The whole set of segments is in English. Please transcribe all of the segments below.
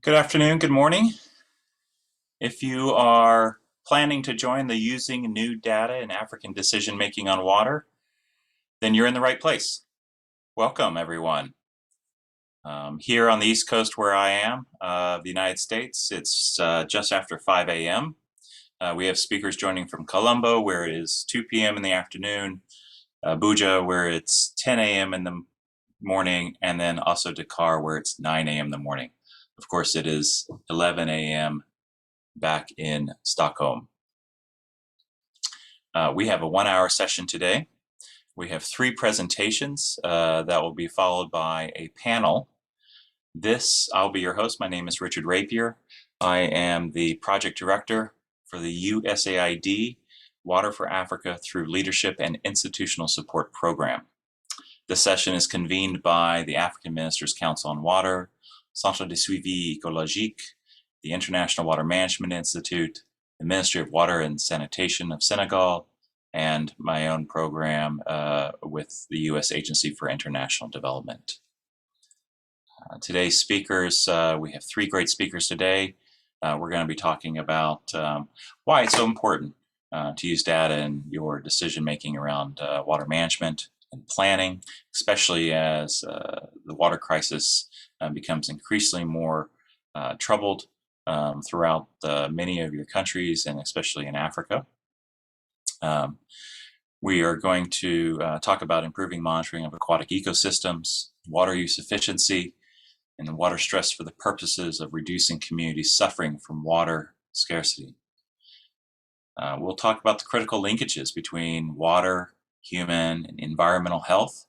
Good afternoon, good morning. If you are planning to join the Using New Data in African Decision Making on Water, then you're in the right place. Welcome, everyone. Here on the East Coast where I am, the United States, it's just after 5 a.m. We have speakers joining from Colombo, where it is 2 p.m. in the afternoon, Abuja, where it's 10 a.m. in the morning, and then also Dakar, where it's 9 a.m. in the morning. Of course, it is 11 a.m. back in Stockholm. We have a 1-hour session today. We have 3 presentations that will be followed by a panel. I'll be your host. My name is Richard Rapier. I am the project director for the USAID Water for Africa through Leadership and Institutional Support Program. This session is convened by the African Ministers Council on Water, Centre de Suivi Écologique, the International Water Management Institute, the Ministry of Water and Sanitation of Senegal, and my own program with the U.S. Agency for International Development. Today's speakers, we have 3 great speakers today. We're going to be talking about why it's so important to use data in your decision-making around water management and planning, especially as the water crisis becomes increasingly more troubled throughout many of your countries, and especially in Africa. We are going to talk about improving monitoring of aquatic ecosystems, water use efficiency, and water stress for the purposes of reducing communities suffering from water scarcity. We'll talk about the critical linkages between water, human, and environmental health,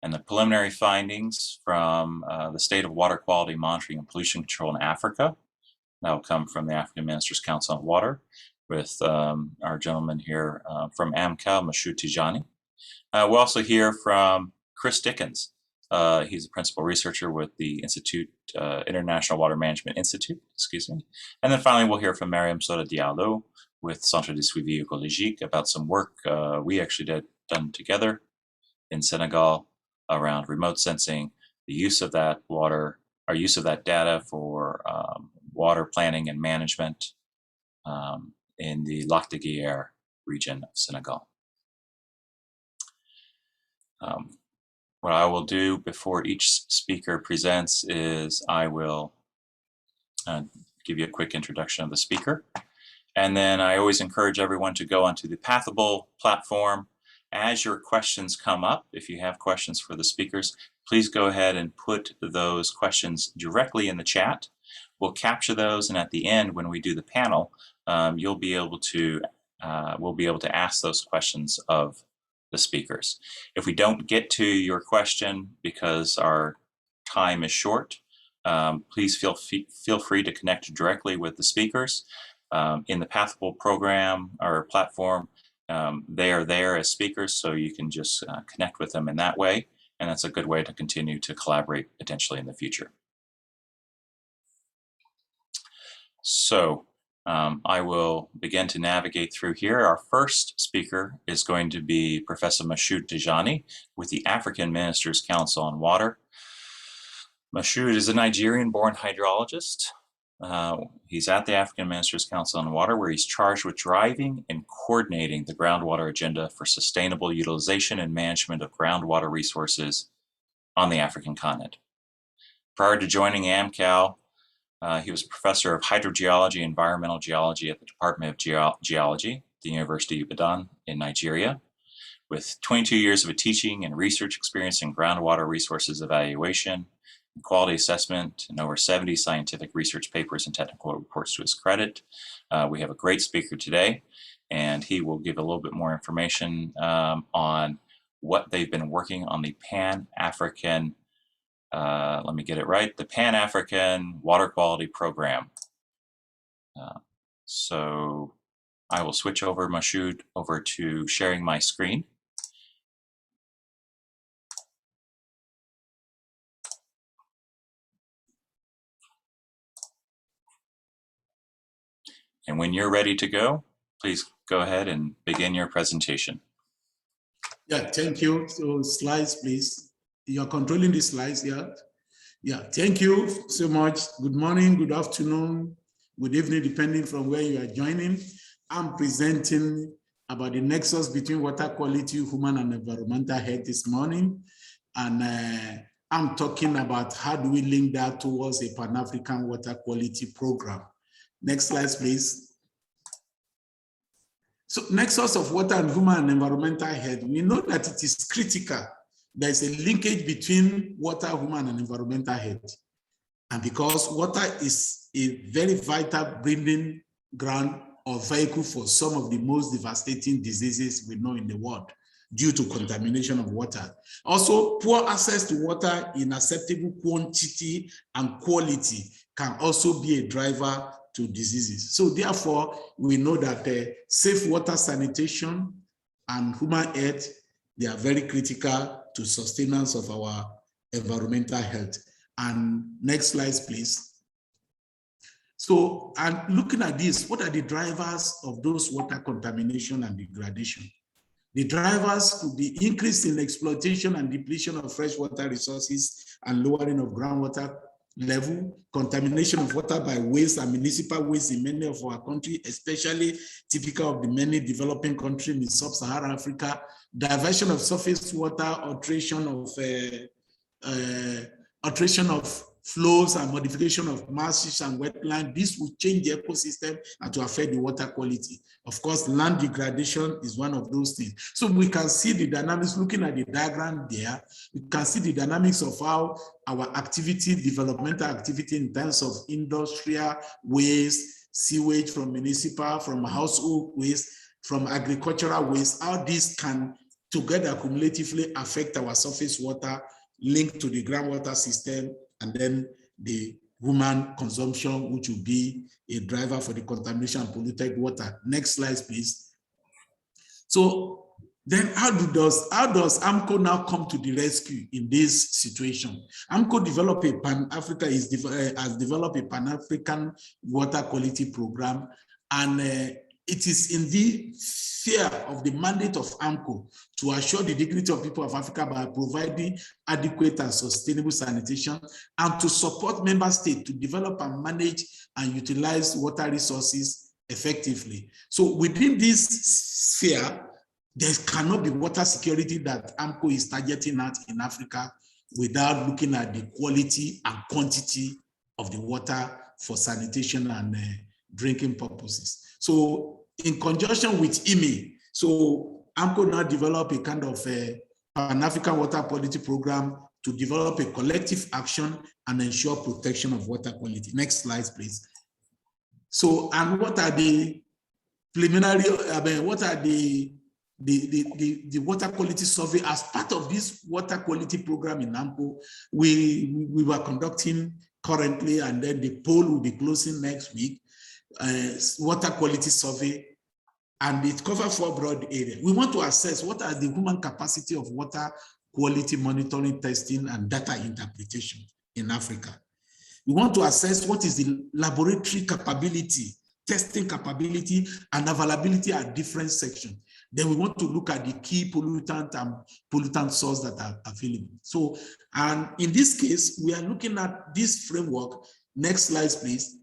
and the preliminary findings from the State of Water Quality Monitoring and Pollution Control in Africa. That will come from the African Ministers Council on Water with our gentleman here from AMCAL, Mashud Dijani. We'll also hear from Chris Dickens. He's a principal researcher with the International Water Management Institute, And then finally, we'll hear from Mariam Soda Diallo with Centre de Suivi Écologique about some work we actually done together in Senegal around remote sensing, the use of that water, our use of that data for water planning and management in the Lac de Guiers region of Senegal. What I will do before each speaker presents is I will give you a quick introduction of the speaker. And then I always encourage everyone to go onto the Pathable platform. As your questions come up, if you have questions for the speakers, please go ahead and put those questions directly in the chat. We'll capture those, and at the end, when we do the panel, we'll be able to ask those questions of the speakers. If we don't get to your question because our time is short, please feel free to connect directly with the speakers. In the Pathable program or platform, they are there as speakers, so you can just connect with them in that way, and that's a good way to continue to collaborate potentially in the future. So I will begin to navigate through here. Our first speaker is going to be Professor Mashud Dijani with the African Ministers Council on Water. Mashud is a Nigerian-born hydrologist. He's at the African Ministers Council on Water, where he's charged with driving and coordinating the groundwater agenda for sustainable utilization and management of groundwater resources on the African continent. Prior to joining AMCAL, he was a professor of hydrogeology and environmental geology at the Department of Geology at the University of Ibadan in Nigeria, with 22 years of teaching and research experience in groundwater resources evaluation, quality assessment, and over 70 scientific research papers and technical reports to his credit. We have a great speaker today, and he will give a little bit more information on what they've been working on the Pan-African, let me get it right, the Pan-African Water Quality Program. So I will switch over, Mashud, over to sharing my screen. And when you're ready to go, please go ahead and begin your presentation. Yeah, thank you. So slides, please. You're controlling the slides here. Yeah, thank you so much. Good morning, good afternoon, good evening, depending from where you are joining. I'm presenting about the nexus between water quality, human and environmental health this morning. And I'm talking about how do we link that towards a Pan-African water quality program. Next slide, please. So nexus of water and human and environmental health, we know that it is critical. There's a linkage between water, human, and environmental health. And because water is a very vital breeding ground or vehicle for some of the most devastating diseases we know in the world due to contamination of water. Also, poor access to water in acceptable quantity and quality can also be a driver to diseases. So therefore, we know that safe water sanitation and human health, they are very critical to sustenance of our environmental health. And next slide, please. So, and looking at this, what are the drivers of those water contamination and degradation? The drivers could be increase in exploitation and depletion of freshwater resources and lowering of groundwater level, contamination of water by waste and municipal waste in many of our countries, especially typical of the many developing countries in sub-Saharan Africa, diversion of surface water, alteration of flows and modification of marshes and wetlands. This will change the ecosystem and to affect the water quality. Of course, land degradation is one of those things. So we can see the dynamics, looking at the diagram there, we can see the dynamics of how our activity, developmental activity in terms of industrial waste, sewage from municipal, from household waste, from agricultural waste, how this can together cumulatively affect our surface water linked to the groundwater system, and then the human consumption, which will be a driver for the contamination and polluted water. Next slide, please. So then how does AMCO now come to the rescue in this situation? AMCO developed a has developed a Pan-African water quality program, and it is in the sphere of the mandate of AMCO to assure the dignity of people of Africa by providing adequate and sustainable sanitation, and to support member states to develop and manage and utilize water resources effectively. So within this sphere, there cannot be water security that AMCO is targeting at in Africa without looking at the quality and quantity of the water for sanitation and drinking purposes. So in conjunction with IMI, so AMCO now developed a kind of a Pan-African water quality program to develop a collective action and ensure protection of water quality. Next slide, please. So, and what are the preliminary, what are the water quality survey as part of this water quality program in AMCO? We were conducting currently, and then the poll will be closing next week. Water quality survey, and it covers 4 broad areas. We want to assess what are the human capacity of water quality monitoring, testing, and data interpretation in Africa. We want to assess what is the laboratory capability, testing capability, and availability at different sections. Then we want to look at the key pollutant and pollutant source that are available. So, and in this case, we are looking at this framework. Next slide, please.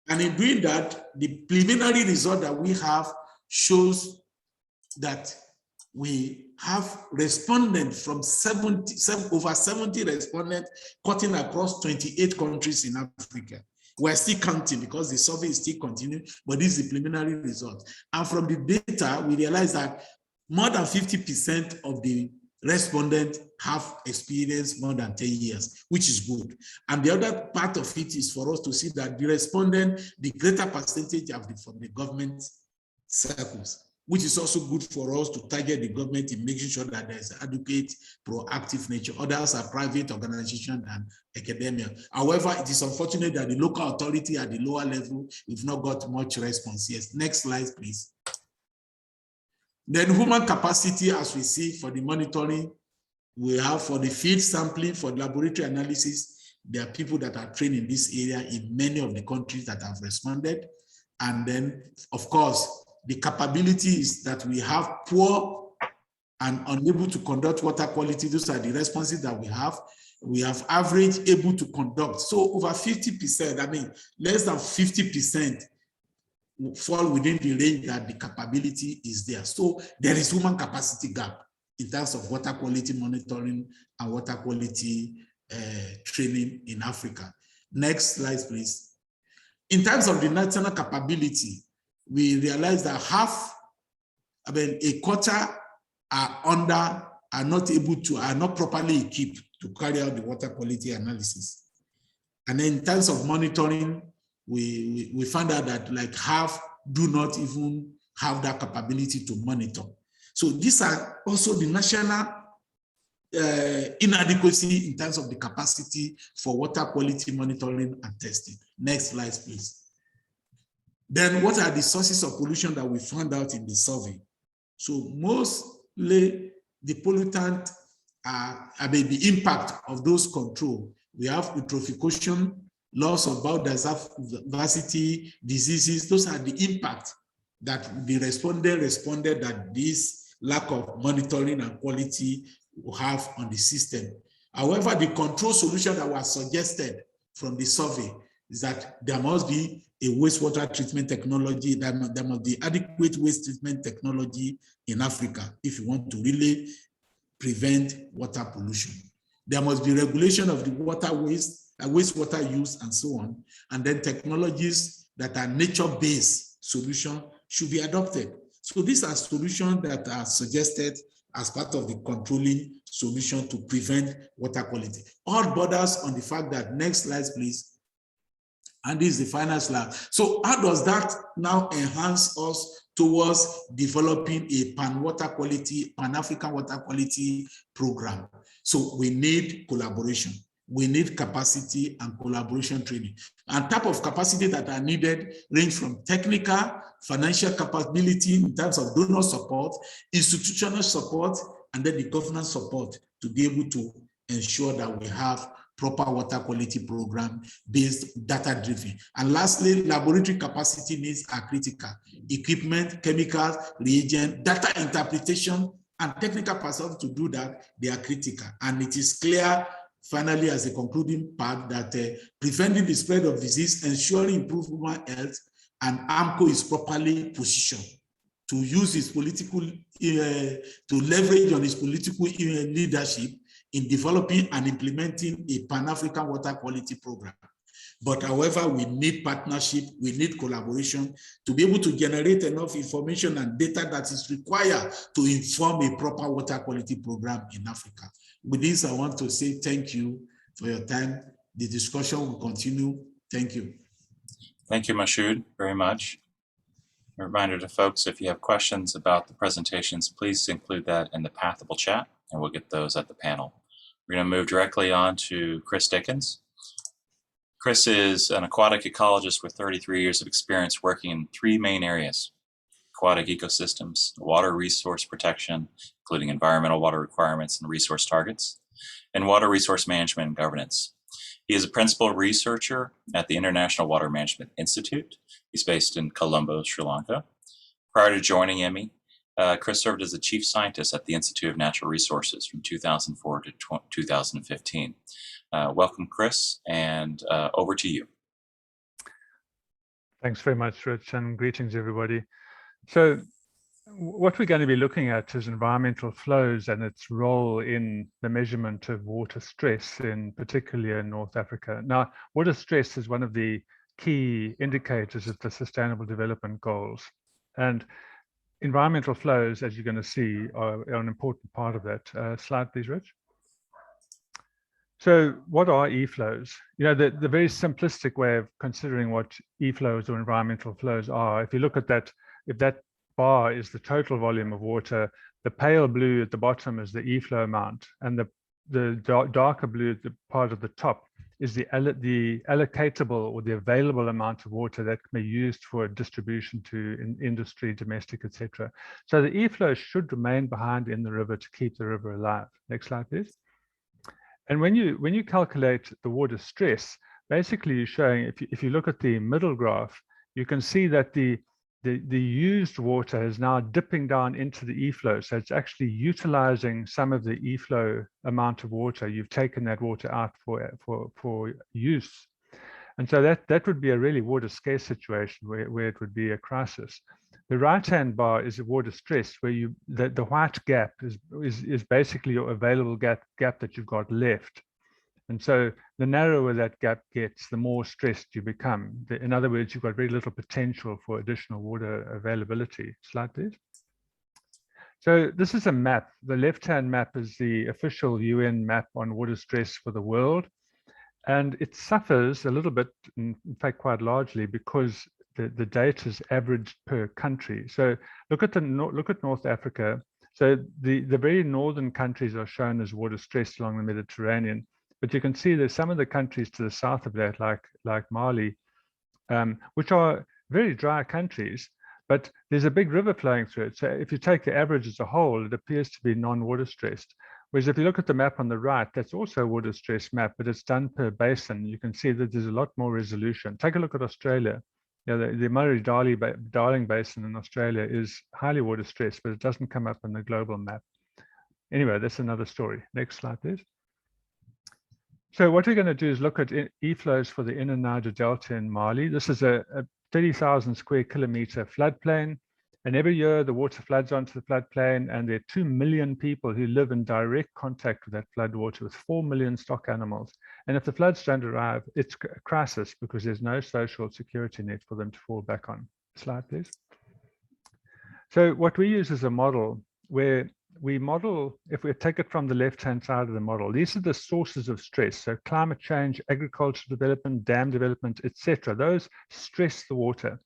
And in doing that, the preliminary result that we have shows that we have respondents from over 70 respondents cutting across 28 countries in Africa. We're still counting because the survey is still continuing, but this is the preliminary result. And from the data, we realize that more than 50% of the respondents have experienced more than 10 years, which is good. And the other part of it is for us to see that the respondent, the greater percentage of from the government circles, which is also good for us to target the government in making sure that there's adequate, proactive nature. Others are private organizations and academia. However, it is unfortunate that the local authority at the lower level, we've not got much response. Yes, next slide, please. Then human capacity, as we see for the monitoring, we have for the field sampling, for laboratory analysis, there are people that are trained in this area in many of the countries that have responded. And then, of course, the capability is that we have poor and unable to conduct water quality. Those are the responses that we have. we have average able to conduct. So over 50%, I mean, less than 50% fall within the range that the capability is there. So there is human capacity gap in terms of water quality monitoring and water quality training in Africa. Next slide, please. In terms of the national capability, we realize that a quarter are not properly equipped to carry out the water quality analysis. And then in terms of monitoring, we found out that like half do not even have that capability to monitor. So these are also the national inadequacy in terms of the capacity for water quality monitoring and testing. Next slide, please. Then what are the sources of pollution that we found out in the survey? So mostly the pollutant the impact of those control. We have eutrophication, loss of biodiversity, diseases. Those are the impact that the responded that this lack of monitoring and quality will have on the system. However, the control solution that was suggested from the survey is that there must be a wastewater treatment technology, there must be adequate waste treatment technology in Africa if you want to really prevent water pollution. There must be regulation of the wastewater use and so on. And then technologies that are nature-based solutions should be adopted. So these are solutions that are suggested as part of the controlling solution to prevent water quality. All borders on the fact that, next slide, please. And this is the final slide. So how does that now enhance us towards developing a Pan-African water quality program? So we need collaboration. We need capacity and collaboration training. And type of capacity that are needed range from technical, financial capability in terms of donor support, institutional support, and then the governance support to be able to ensure that we have proper water quality program based data-driven. And lastly, laboratory capacity needs are critical. Equipment, chemicals, reagent, data interpretation, and technical personnel to do that, they are critical. And it is clear, finally, as a concluding part, that preventing the spread of disease, ensuring improved human health, and AMCO is properly positioned to use its political, to leverage on its political leadership in developing and implementing a Pan-African water quality program. But however, we need partnership, we need collaboration to be able to generate enough information and data that is required to inform a proper water quality program in Africa. With this, I want to say thank you for your time. The discussion will continue. Thank you. Thank you, Mashud, very much. A reminder to folks, if you have questions about the presentations, please include that in the Pathable chat, and we'll get those at the panel. We're going to move directly on to Chris Dickens. Chris is an aquatic ecologist with 33 years of experience working in three main areas: aquatic ecosystems, water resource protection, including environmental water requirements and resource targets, and water resource management and governance. He is a principal researcher at the International Water Management Institute. He's based in Colombo, Sri Lanka. Prior to joining IMI, Chris served as the chief scientist at the Institute of Natural Resources from 2004 to 2015. Welcome, Chris, and over to you. Thanks very much, Rich, and greetings, everybody. So what we're going to be looking at is environmental flows and its role in the measurement of water stress, particularly in North Africa. Now, water stress is one of the key indicators of the Sustainable Development Goals. And environmental flows, as you're going to see, are an important part of that. Slide, please, Rich. So what are e-flows? You know, the very simplistic way of considering what e-flows or environmental flows are, if you look at that, if that bar is the total volume of water, the pale blue at the bottom is the e-flow amount, and the darker blue at the part of the top is the allocatable or the available amount of water that can be used for distribution to industry, domestic, etc. So the e-flow should remain behind in the river to keep the river alive. Next slide, please. And when you calculate the water stress, basically you're showing, if you look at the middle graph, you can see that the the used water is now dipping down into the e-flow. So it's actually utilizing some of the e-flow amount of water. You've taken that water out for use. And so that would be a really water scarce situation where it would be a crisis. The right-hand bar is a water stress, where the white gap is basically your available gap that you've got left. And so the narrower that gap gets, the more stressed you become. In other words, you've got very little potential for additional water availability. Slide, please. So this is a map. The left-hand map is the official UN map on water stress for the world. And it suffers a little bit, in fact, quite largely, because the data is averaged per country. So look at North Africa. So the very northern countries are shown as water stressed along the Mediterranean. But you can see there's some of the countries to the south of that, like Mali, which are very dry countries, but there's a big river flowing through it. So if you take the average as a whole, it appears to be non-water stressed. Whereas if you look at the map on the right, that's also a water stress map, but it's done per basin. You can see that there's a lot more resolution. Take a look at Australia. You know, the Murray-Darling Basin in Australia is highly water stressed, but it doesn't come up on the global map. Anyway, that's another story. Next slide, please. So what we're going to do is look at e-flows for the inner Niger Delta in Mali. This is a 30,000 square kilometer floodplain. And every year the water floods onto the floodplain, and there are 2 million people who live in direct contact with that flood water, with 4 million stock animals. And if the floods don't arrive, it's a crisis because there's no social security net for them to fall back on. Slide, please. So what we use is a model where we model, if we take it from the left-hand side of the model, these are the sources of stress. So climate change, agricultural development, dam development, etc. Those stress the water.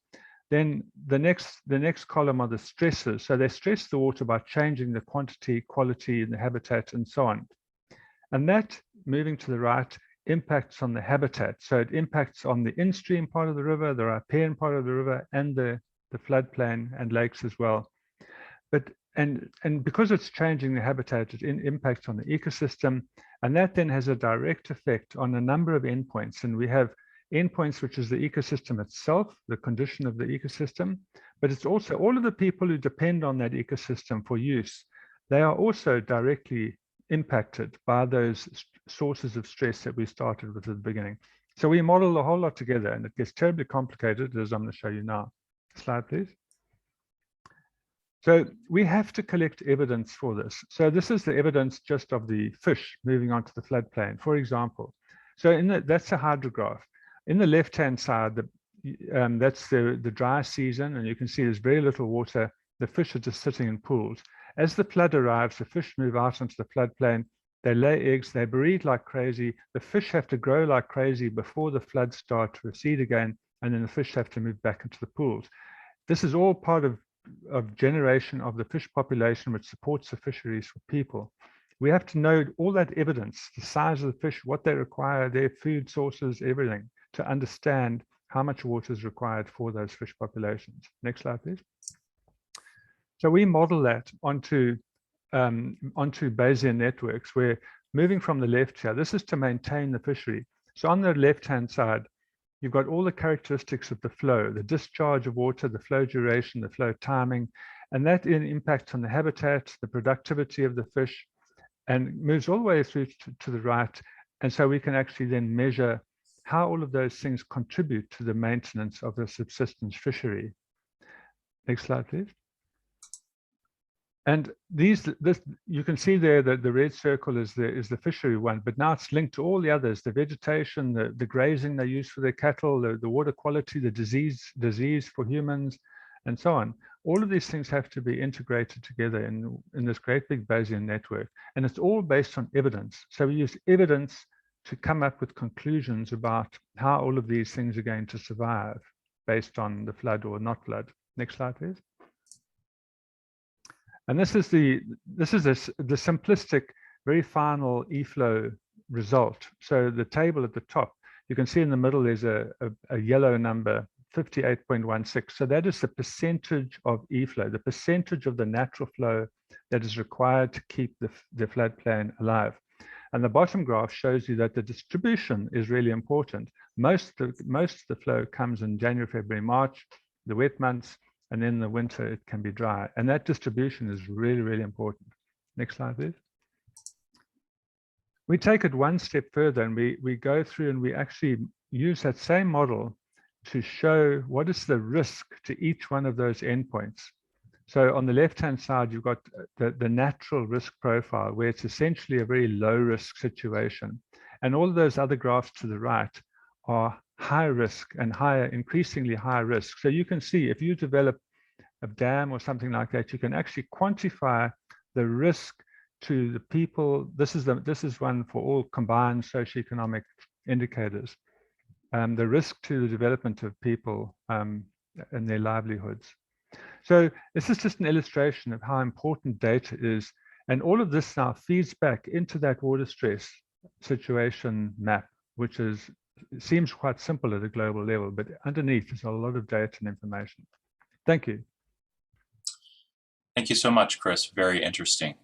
Then the next column are the stresses. So they stress the water by changing the quantity, quality, and the habitat, and so on. And that, moving to the right, impacts on the habitat. So it impacts on the in-stream part of the river, the riparian part of the river, and the floodplain and lakes as well. But and because it's changing the habitat, it impacts on the ecosystem, and that then has a direct effect on a number of endpoints. And we have endpoints, which is the ecosystem itself, the condition of the ecosystem, but it's also all of the people who depend on that ecosystem for use. They are also directly impacted by those sources of stress that we started with at the beginning. So we model the whole lot together, and it gets terribly complicated, as I'm going to show you now. Slide, please. So we have to collect evidence for this. So this is the evidence just of the fish moving onto the floodplain, for example. So that's a hydrograph. In the left-hand side, that's the dry season, and you can see there's very little water. The fish are just sitting in pools. As the flood arrives, the fish move out onto the floodplain. They lay eggs, they breed like crazy. The fish have to grow like crazy before the floods start to recede again, and then the fish have to move back into the pools. This is all part of generation of the fish population, which supports the fisheries for people. We have to know all that evidence, the size of the fish, what they require, their food sources, everything, to understand how much water is required for those fish populations. Next slide, please. So we model that onto Bayesian networks, where moving from the left here, this is to maintain the fishery. So on the left-hand side, you've got all the characteristics of the flow, the discharge of water, the flow duration, the flow timing, and that impacts on the habitat, the productivity of the fish, and moves all the way through to the right. And so we can actually then measure how all of those things contribute to the maintenance of the subsistence fishery. Next slide, please. And you can see there that the red circle is the fishery one, but now it's linked to all the others: the vegetation, the grazing they use for their cattle, the water quality, the disease for humans, and so on. All of these things have to be integrated together in this great big Bayesian network, and it's all based on evidence. So we use evidence to come up with conclusions about how all of these things are going to survive based on the flood or not flood. Next slide, please. And this is the simplistic, very final e-flow result. So the table at the top, you can see in the middle there's a yellow number, 58.16. So that is the percentage of e-flow, the percentage of the natural flow that is required to keep the floodplain alive. And the bottom graph shows you that the distribution is really important. Most of the flow comes in January, February, March, the wet months, and then in the winter it can be dry. And that distribution is really, really important. Next slide, please. We take it one step further and we go through and we actually use that same model to show what is the risk to each one of those endpoints. So on the left-hand side, you've got the natural risk profile, where it's essentially a very low-risk situation. And all of those other graphs to the right are high risk and higher, increasingly high risk. So you can see if you develop a dam or something like that, you can actually quantify the risk to the people. This is one for all combined socioeconomic indicators. The risk to the development of people and their livelihoods. So this is just an illustration of how important data is. And all of this now feeds back into that water stress situation map, which seems quite simple at a global level, but underneath is a lot of data and information. Thank you. Thank you so much, Chris. Very interesting.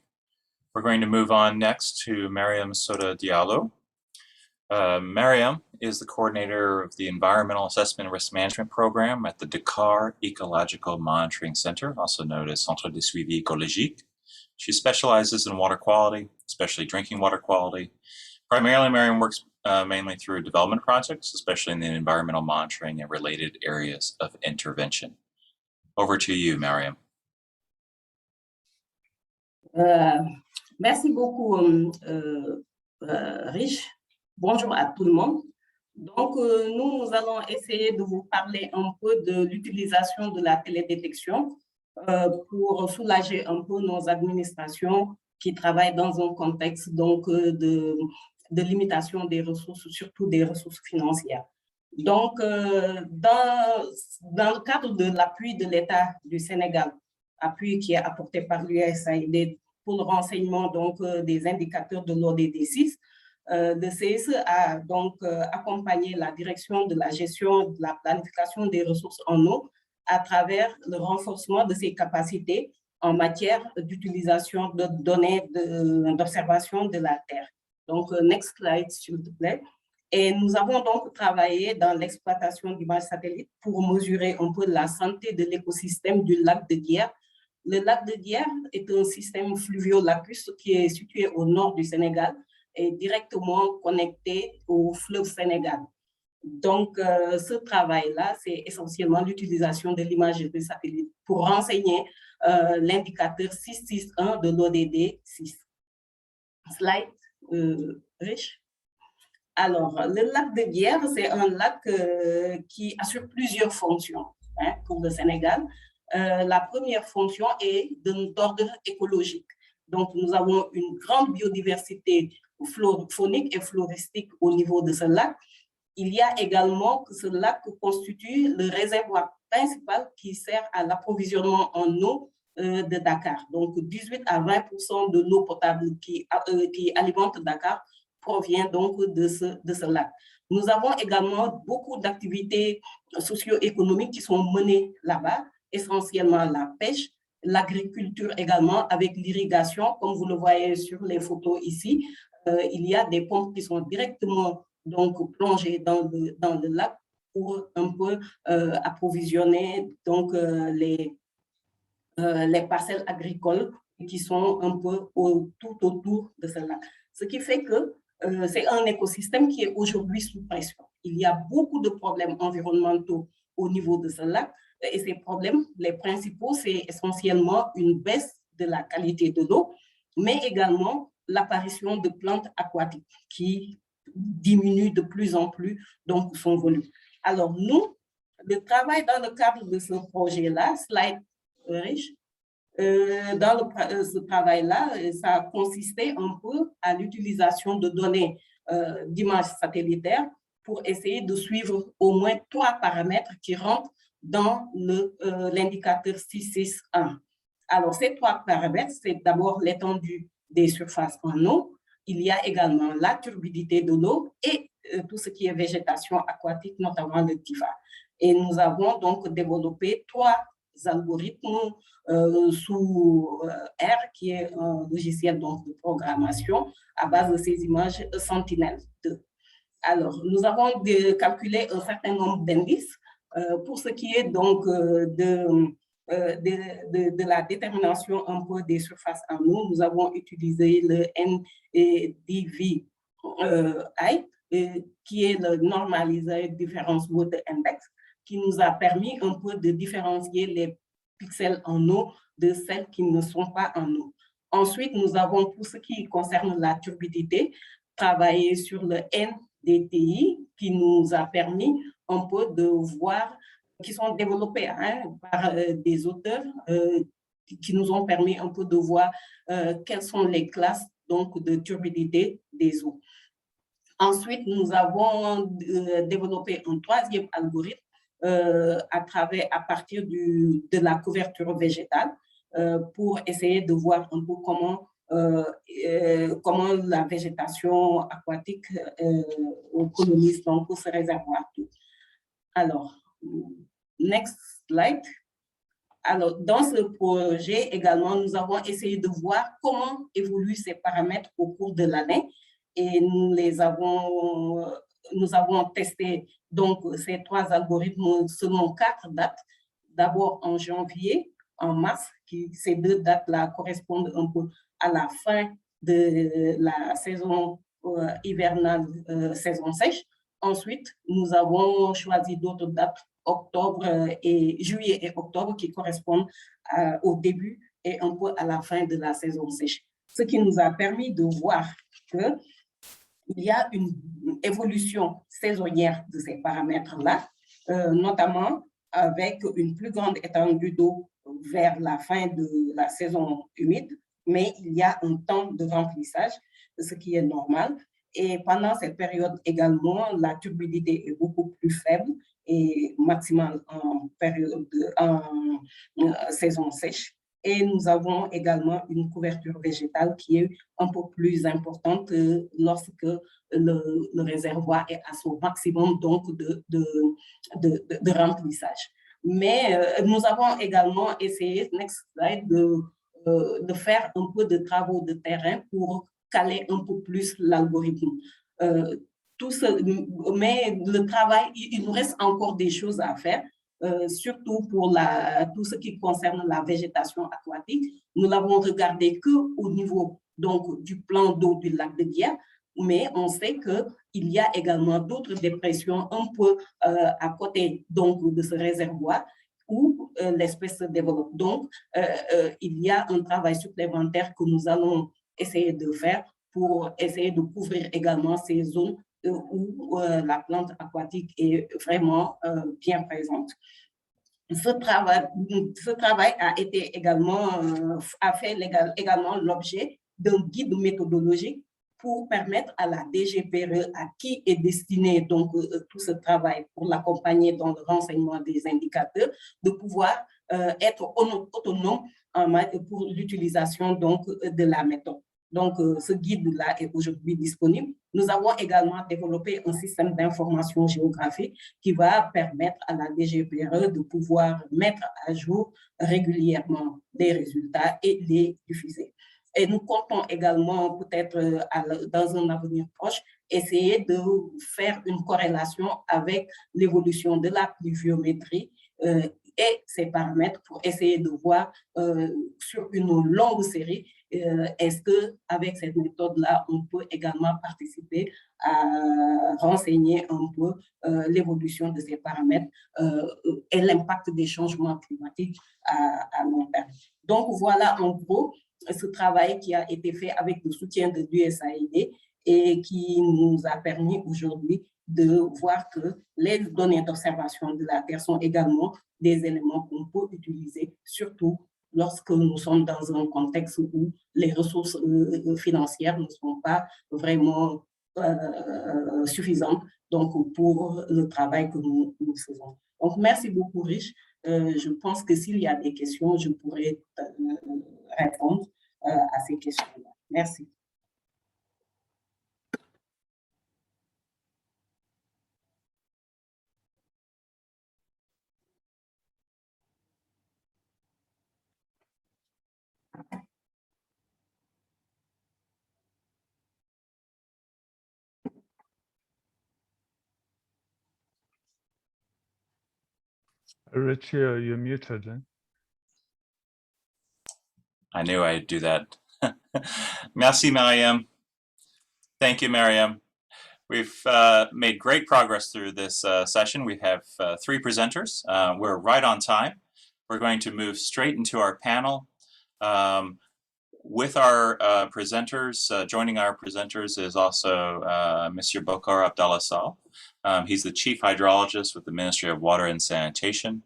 We're going to move on next to Mariam Soda Diallo. Mariam is the coordinator of the Environmental Assessment and Risk Management Program at the Dakar Ecological Monitoring Center, also known as Centre de Suivi Écologique. She specializes in water quality, especially drinking water quality. Primarily, Mariam works mainly through development projects, especially in the environmental monitoring and related areas of intervention. Over to you, Mariam. Merci beaucoup, Rich. Bonjour à tout le monde. Donc, nous allons essayer de vous parler un peu de l'utilisation de la télédétection pour soulager un peu nos administrations qui travaillent dans un contexte donc, de limitation des ressources, surtout des ressources financières. Donc, dans le cadre de l'appui de l'État du Sénégal, appui qui est apporté par l'USAID pour le renseignement donc, des indicateurs de l'ODD6, le CSE a donc accompagné la direction de la gestion de la planification des ressources en eau à travers le renforcement de ses capacités en matière d'utilisation de données d'observation de la Terre. Donc, next slide, s'il vous plaît. Et nous avons donc travaillé dans l'exploitation d'images satellites pour mesurer un peu la santé de l'écosystème du lac de Guiers. Le lac de Guiers est un système fluvio-lacustre qui est situé au nord du Sénégal et directement connecté au fleuve Sénégal. Donc, ce travail-là, c'est essentiellement l'utilisation de l'imagerie satellite pour renseigner l'indicateur 661 de l'ODD 6. Slide, Rich. Alors, le lac de Guiers, c'est un lac qui assure plusieurs fonctions pour le Sénégal. La première fonction est d'ordre écologique. Donc, nous avons une grande biodiversité faunique et floristique au niveau de ce lac. Il y a également que ce lac constitue le réservoir principal qui sert à l'approvisionnement en eau de Dakar. Donc, 18 à 20% de l'eau potable qui alimente Dakar provient donc de ce lac. Nous avons également beaucoup d'activités socio-économiques qui sont menées là-bas, essentiellement la pêche, l'agriculture également avec l'irrigation, comme vous le voyez sur les photos ici. Il y a des pompes qui sont directement donc, plongées dans le lac pour un peu approvisionner donc, les parcelles agricoles qui sont un peu tout autour de ce lac. Ce qui fait que c'est un écosystème qui est aujourd'hui sous pression. Il y a beaucoup de problèmes environnementaux au niveau de ce lac. Et ces problèmes, les principaux, c'est essentiellement une baisse de la qualité de l'eau, mais également l'apparition de plantes aquatiques qui diminuent de plus en plus donc, son volume. Alors nous, le travail dans le cadre de ce projet-là, slide Rich, ce travail-là, ça a consisté un peu à l'utilisation de données d'images satellitaires pour essayer de suivre au moins 3 paramètres qui rentrent dans l'indicateur 661. Alors, ces 3 paramètres, c'est d'abord l'étendue des surfaces en eau. Il y a également la turbidité de l'eau et tout ce qui est végétation aquatique, notamment le TIFA. Et nous avons donc développé 3 algorithmes sous R, qui est un logiciel donc, de programmation à base de ces images Sentinel-2. Alors, nous avons calculé un certain nombre d'indices pour ce qui est donc de de la détermination un peu des surfaces en eau, nous avons utilisé le NDVI, qui est le Normalized Difference Water Index, qui nous a permis un peu de différencier les pixels en eau de celles qui ne sont pas en eau. Ensuite, nous avons tout ce qui concerne la turbidité, travaillé sur le NDTI, qui nous a permis un peu de voir, qui sont développés par des auteurs qui nous ont permis un peu de voir quelles sont les classes donc, de turbidité des eaux. Ensuite, nous avons développé un troisième algorithme à partir de la couverture végétale pour essayer de voir un peu comment la végétation aquatique colonise donc ce réservoir. Alors, next slide. Alors, dans ce projet également, nous avons essayé de voir comment évoluent ces paramètres au cours de l'année et nous avons testé donc ces trois algorithmes selon 4 dates. D'abord en janvier, en mars, ces 2 dates-là correspondent un peu à la fin de la saison hivernale, saison sèche. Ensuite, nous avons choisi d'autres dates, juillet et octobre, qui correspondent au début et un peu à la fin de la saison sèche. Ce qui nous a permis de voir qu'il y a une évolution saisonnière de ces paramètres-là, notamment avec une plus grande étendue d'eau vers la fin de la saison humide, mais il y a un temps de remplissage, ce qui est normal. Et pendant cette période également, la turbidité est beaucoup plus faible et maximale en saison sèche. Et nous avons également une couverture végétale qui est un peu plus importante lorsque le réservoir est à son maximum donc de remplissage. Mais nous avons également essayé, next slide, de faire un peu de travaux de terrain pour caler un peu plus l'algorithme. Mais le travail, il nous reste encore des choses à faire. Surtout pour tout ce qui concerne la végétation aquatique. Nous l'avons regardé qu'au niveau donc, du plan d'eau du lac de Guiers, mais on sait qu'il y a également d'autres dépressions un peu à côté donc, de ce réservoir où l'espèce se développe. Donc, il y a un travail supplémentaire que nous allons essayer de faire pour essayer de couvrir également ces zones où la plante aquatique est vraiment bien présente. Ce travail a été également, a fait également l'objet d'un guide méthodologique pour permettre à la DGPRE, à qui est destiné donc tout ce travail pour l'accompagner dans le renseignement des indicateurs, de pouvoir être autonome pour l'utilisation donc de la méthode. Donc, ce guide-là est aujourd'hui disponible. Nous avons également développé un système d'information géographique qui va permettre à la DGPRE de pouvoir mettre à jour régulièrement les résultats et les diffuser. Et nous comptons également, peut-être dans un avenir proche, essayer de faire une corrélation avec l'évolution de la pluviométrie et ses paramètres pour essayer de voir sur une longue série est-ce qu'avec cette méthode-là, on peut également participer à renseigner un peu l'évolution de ces paramètres et l'impact des changements climatiques à long terme. Donc, voilà en gros ce travail qui a été fait avec le soutien de l'USAID et qui nous a permis aujourd'hui de voir que les données d'observation de la Terre sont également des éléments qu'on peut utiliser, surtout lorsque nous sommes dans un contexte où les ressources financières ne sont pas vraiment suffisantes donc, pour le travail que nous faisons. Donc, merci beaucoup, Rich. Je pense que s'il y a des questions, je pourrais répondre à ces questions-là. Merci. Rich, you're muted. I knew I'd do that. Merci, Mariam. Thank you, Mariam. We've made great progress through this session. We have 3 presenters. We're right on time. We're going to move straight into our panel. With our presenters, joining our presenters is also Monsieur Bokar Abdallah Sall. He's the Chief Hydrologist with the Ministry of Water and Sanitation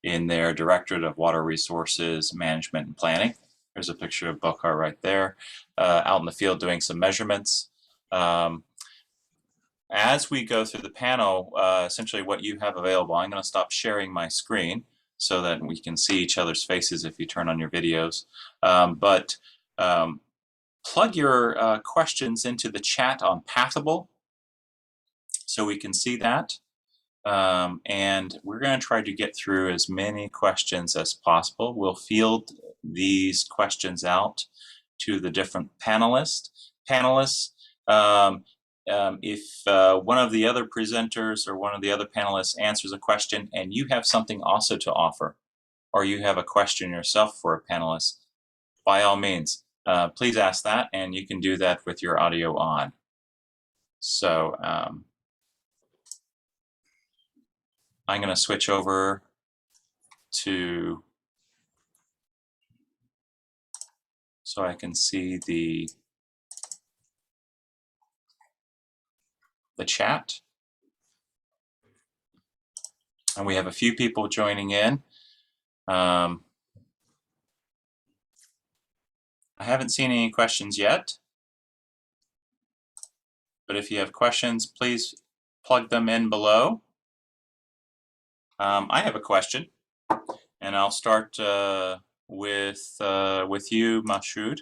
in their Directorate of Water Resources Management and Planning. There's a picture of Bokar right there, out in the field doing some measurements. As we go through the panel, essentially what you have available, I'm going to stop sharing my screen so that we can see each other's faces if you turn on your videos. Plug your questions into the chat on Pathable so we can see that. And we're going to try to get through as many questions as possible. We'll field these questions out to the different panelists. If one of the other presenters or one of the other panelists answers a question and you have something also to offer, or you have a question yourself for a panelist, by all means, please ask that, and you can do that with your audio on. So I'm going to switch over to so I can see the chat. And we have a few people joining in. I haven't seen any questions yet, but if you have questions, please plug them in below. I have a question, and I'll start with you, Mashud,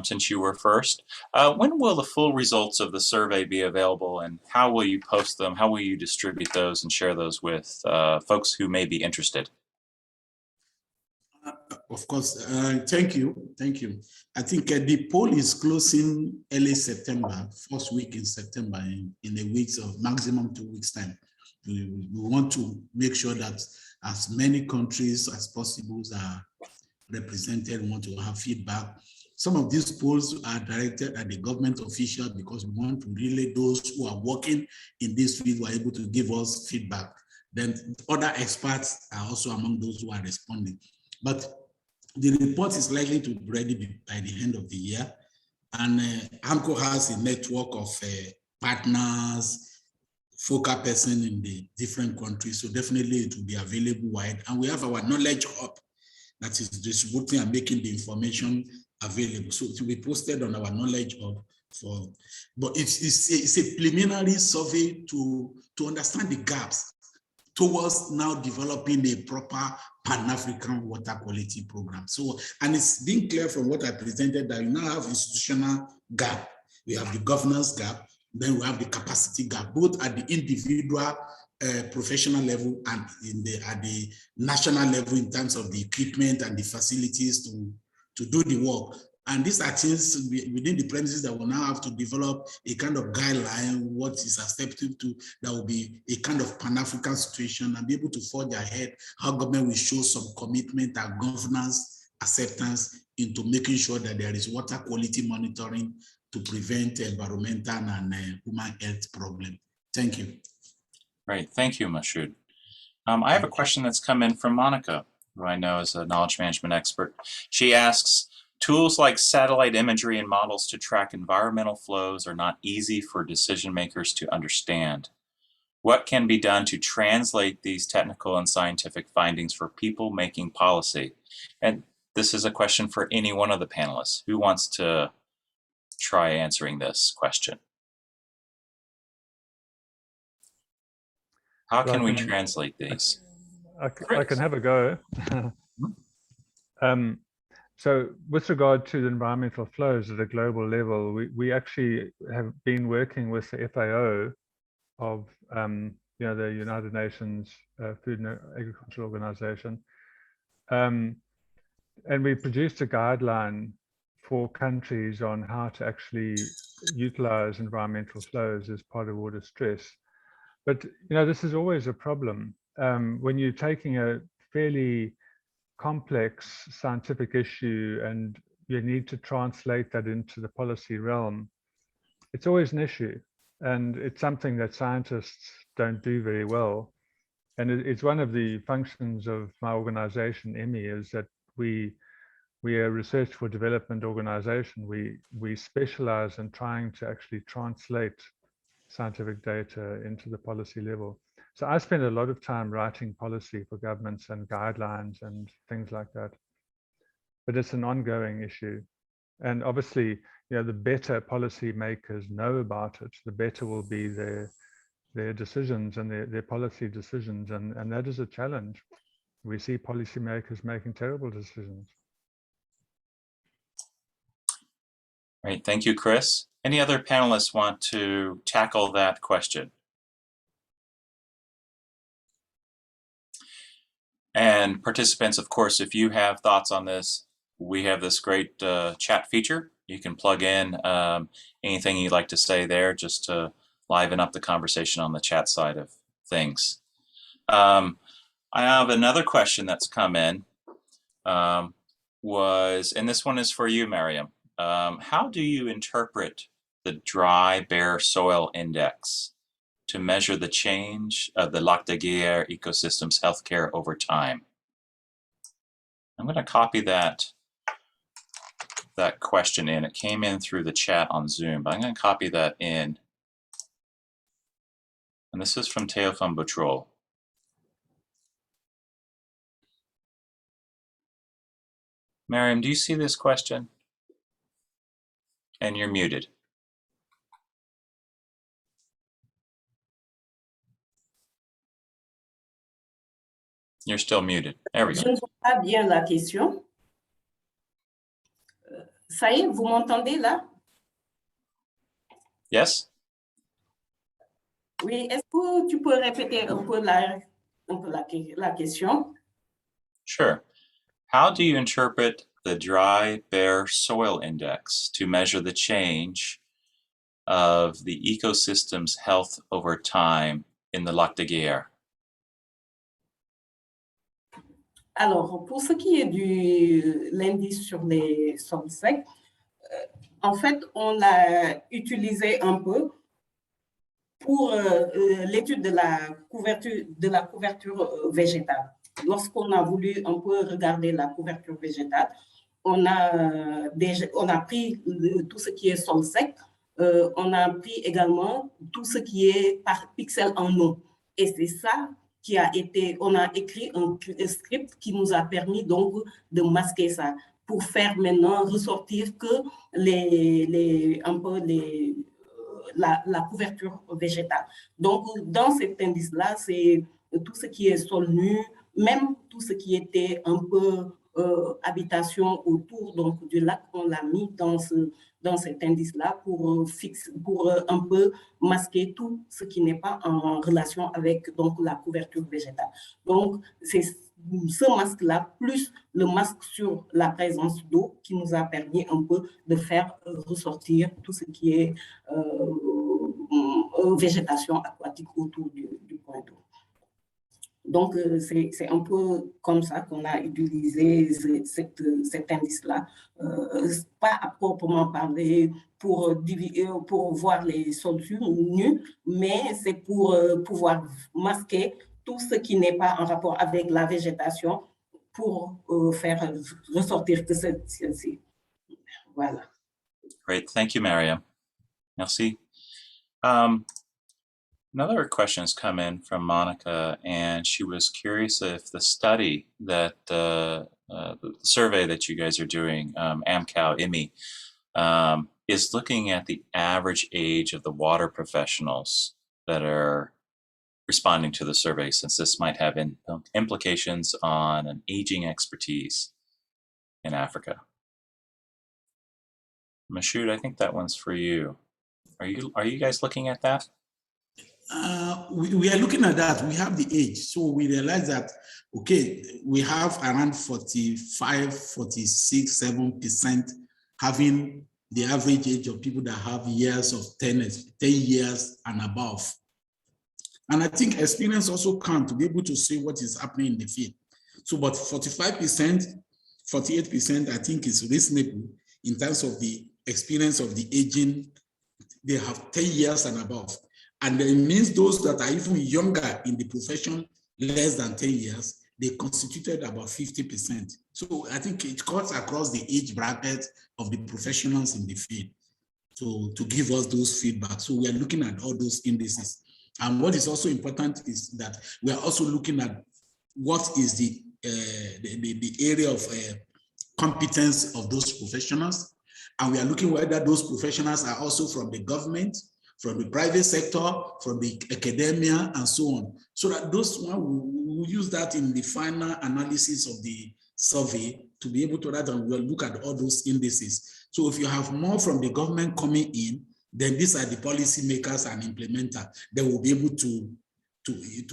since you were first. When will the full results of the survey be available, and how will you post them? How will you distribute those and share those with folks who may be interested? Of course, thank you. I think the poll is closing early September, first week in September, in a week's of maximum 2 weeks time. We want to make sure that as many countries as possible are represented. We want to have feedback. Some of these polls are directed at the government officials because we want to relay those who are working in this field who are able to give us feedback. Then other experts are also among those who are responding. But the report is likely to be ready by the end of the year. And AMCO has a network of partners, focal person in the different countries. So definitely it will be available wide. And we have our knowledge hub that is distributing and making the information available. So it will be posted on our knowledge hub. But it's a preliminary survey to understand the gaps towards now developing a proper Pan-African water quality program. So, and it's been clear from what I presented that we now have institutional gap. We have the governance gap, then we have the capacity gap, both at the individual professional level and at the national level in terms of the equipment and the facilities to do the work. And these are things within the premises that will now have to develop a kind of guideline, what is acceptable to, that will be a kind of Pan-African situation, and be able to forge ahead how government will show some commitment and governance acceptance into making sure that there is water quality monitoring to prevent environmental and human health problems. Thank you. Great, thank you, Mashud. I have a question that's come in from Monica, who I know is a knowledge management expert. She asks, tools like satellite imagery and models to track environmental flows are not easy for decision makers to understand. What can be done to translate these technical and scientific findings for people making policy? And this is a question for any one of the panelists. Who wants to try answering this question? How can we translate these? I can have a go. So with regard to the environmental flows at a global level, we actually have been working with the FAO of the United Nations Food and Agriculture Organization. And we produced a guideline for countries on how to actually utilize environmental flows as part of water stress. But this is always a problem when you're taking a fairly complex scientific issue and you need to translate that into the policy realm, it's always an issue. And it's something that scientists don't do very well. And it's one of the functions of my organization, EMI, is that we are a research for development organization. We specialize in trying to actually translate scientific data into the policy level. So I spend a lot of time writing policy for governments and guidelines and things like that. But it's an ongoing issue. And obviously, the better policy makers know about it, the better will be their decisions and their policy decisions. And that is a challenge. We see policymakers making terrible decisions. Great, thank you, Chris. Any other panelists want to tackle that question? And participants, of course, if you have thoughts on this, we have this great chat feature. You can plug in anything you'd like to say there just to liven up the conversation on the chat side of things. I have another question that's come in, and this one is for you, Mariam. How do you interpret the dry, bare soil index to measure the change of the Lac de Guiers ecosystem's healthcare over time? I'm going to copy that question in. It came in through the chat on Zoom, but I'm going to copy that in. And this is from Théophane Boutrol. Mariam, do you see this question? And you're muted. You're still muted. There we go. Je ne vois pas bien la question. Ça y est, vous m'entendez là? Yes? Oui, est-ce que tu peux répéter un peu la question? Sure. How do you interpret the dry, bare soil index to measure the change of the ecosystem's health over time in the Lac de Guiers? Alors, pour ce qui est de l'indice sur les sols secs, en fait, on l'a utilisé un peu pour l'étude de la couverture végétale. Lorsqu'on a voulu un peu regarder la couverture végétale, on a pris tout ce qui est sol sec, on a pris également tout ce qui est par pixel en eau. Et c'est ça qui a été, on a écrit un script qui nous a permis donc de masquer ça pour faire maintenant ressortir que la couverture végétale. Donc, dans cet indice-là, c'est tout ce qui est sol nu, même tout ce qui était un peu habitation autour donc, du lac, on l'a mis dans cet indice-là pour un peu masquer tout ce qui n'est pas en relation avec donc, la couverture végétale. Donc, c'est ce masque-là, plus le masque sur la présence d'eau qui nous a permis un peu de faire ressortir tout ce qui est végétation aquatique autour du point d'eau. Donc, c'est un peu comme ça qu'on a utilisé cet indice-là, pas à proprement parler pour voir les sols nus, mais c'est pour pouvoir masquer tout ce qui n'est pas en rapport avec la végétation pour faire ressortir que celle-ci. Voilà. Great, thank you, Mariam. Merci. Another question has come in from Monica, and she was curious if the study that the survey that you guys are doing, AMCOW, IMI, is looking at the average age of the water professionals that are responding to the survey, since this might have implications on an aging expertise in Africa. Mashud, I think that one's for you. Are you guys looking at that? We are looking at that. We have the age. So we realize that, okay, we have around 45, 46, 7% having the average age of people that have years of 10 years and above. And I think experience also counts to be able to see what is happening in the field. So, but 45%, 48%, I think is reasonable in terms of the experience of the aging. They have 10 years and above. And it means those that are even younger in the profession, less than 10 years, they constituted about 50%. So I think it cuts across the age bracket of the professionals in the field to give us those feedback. So we are looking at all those indices. And what is also important is that we are also looking at what is the area of competence of those professionals. And we are looking whether those professionals are also from the government, from the private sector, from the academia, and so on. So that those one, we will use that in the final analysis of the survey to be able to write, and we'll look at all those indices. So if you have more from the government coming in, then these are the policy makers and implementers. They will be able to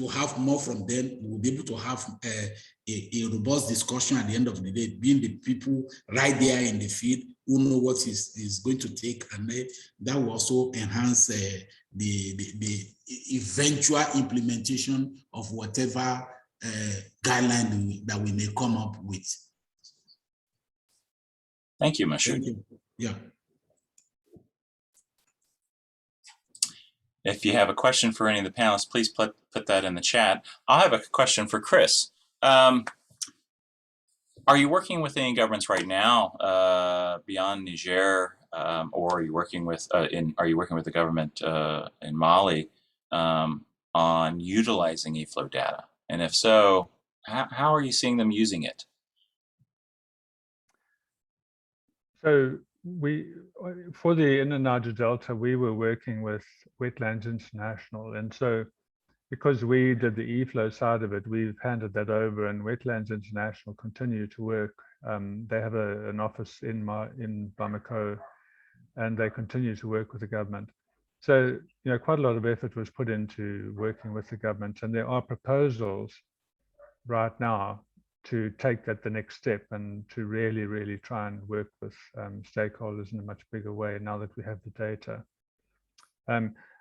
have more from them. We'll be able to have a robust discussion at the end of the day, being the people right there in the field who know what is going to take, and that will also enhance the eventual implementation of whatever guideline that we may come up with. Thank you, Mashud. Thank you. Yeah. If you have a question for any of the panelists, please put that in the chat. I'll have a question for Chris. Are you working with any governments right now beyond Niger, or are you working with the government in Mali on utilizing Eflo data? And if so, how are you seeing them using it? So for the Inner Niger Delta, we were working with Wetlands International, and so because we did the Eflo side of it, we've handed that over, and Wetlands International continue to work. They have an office in Bamako, and they continue to work with the government. So, quite a lot of effort was put into working with the government, and there are proposals right now to take that the next step and to really, really try and work with stakeholders in a much bigger way now that we have the data.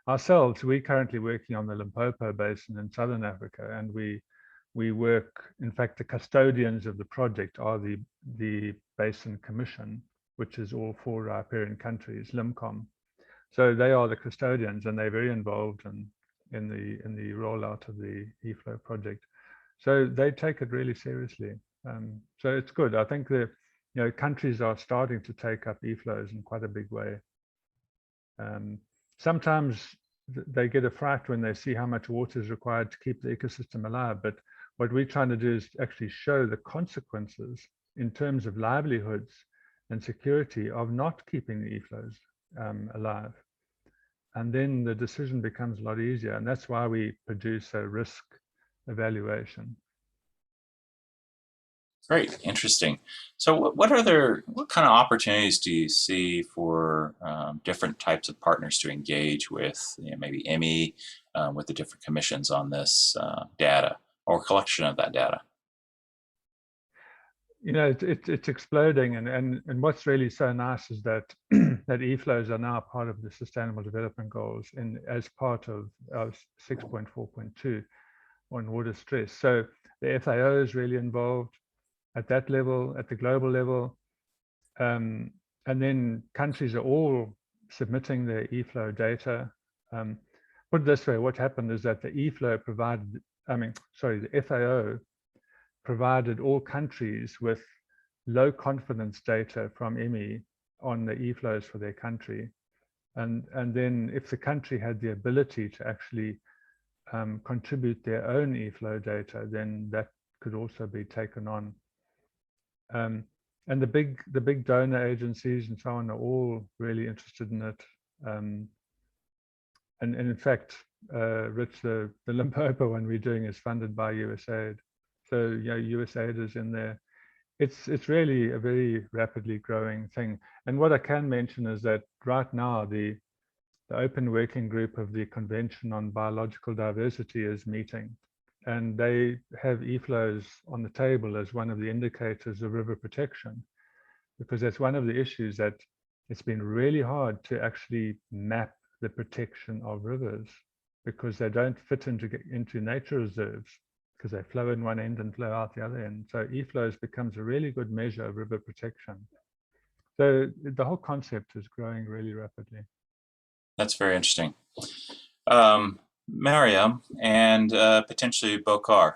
Ourselves, we're currently working on the Limpopo Basin in Southern Africa, and we work, in fact, the custodians of the project are the Basin Commission, which is all 4 riparian countries, LIMCOM. So they are the custodians, and they're very involved in the rollout of the Eflo project. So they take it really seriously. So it's good. I think that countries are starting to take up Eflos in quite a big way. Sometimes they get a fright when they see how much water is required to keep the ecosystem alive. But what we're trying to do is actually show the consequences in terms of livelihoods and security of not keeping the Eflos alive. And then the decision becomes a lot easier. And that's why we produce a risk evaluation. Great, interesting. So what kind of opportunities do you see for different types of partners to engage with, maybe EMI, with the different commissions on this data or collection of that data? It's exploding, and what's really so nice is that that Eflos are now part of the Sustainable Development Goals and as part of 6.4.2 on water stress. So the FAO is really involved at that level, at the global level, and then countries are all submitting their Eflo data. Put it this way, what happened is that the Eflo the FAO provided all countries with low confidence data from EMI on the Eflos for their country. And then if the country had the ability to actually contribute their own Eflo data, then that could also be taken on. And the big donor agencies and so on are all really interested in it. And in fact, Rich, the Limpopo one we're doing is funded by USAID. So USAID is in there. It's really a very rapidly growing thing. And what I can mention is that right now the open working group of the Convention on Biological Diversity is meeting, and they have Eflos on the table as one of the indicators of river protection, because that's one of the issues that it's been really hard to actually map the protection of rivers because they don't fit into nature reserves. because they flow in one end and flow out the other end. So e-flows becomes a really good measure of river protection. So the whole concept is growing really rapidly. That's very interesting. Mariam and potentially Bokar,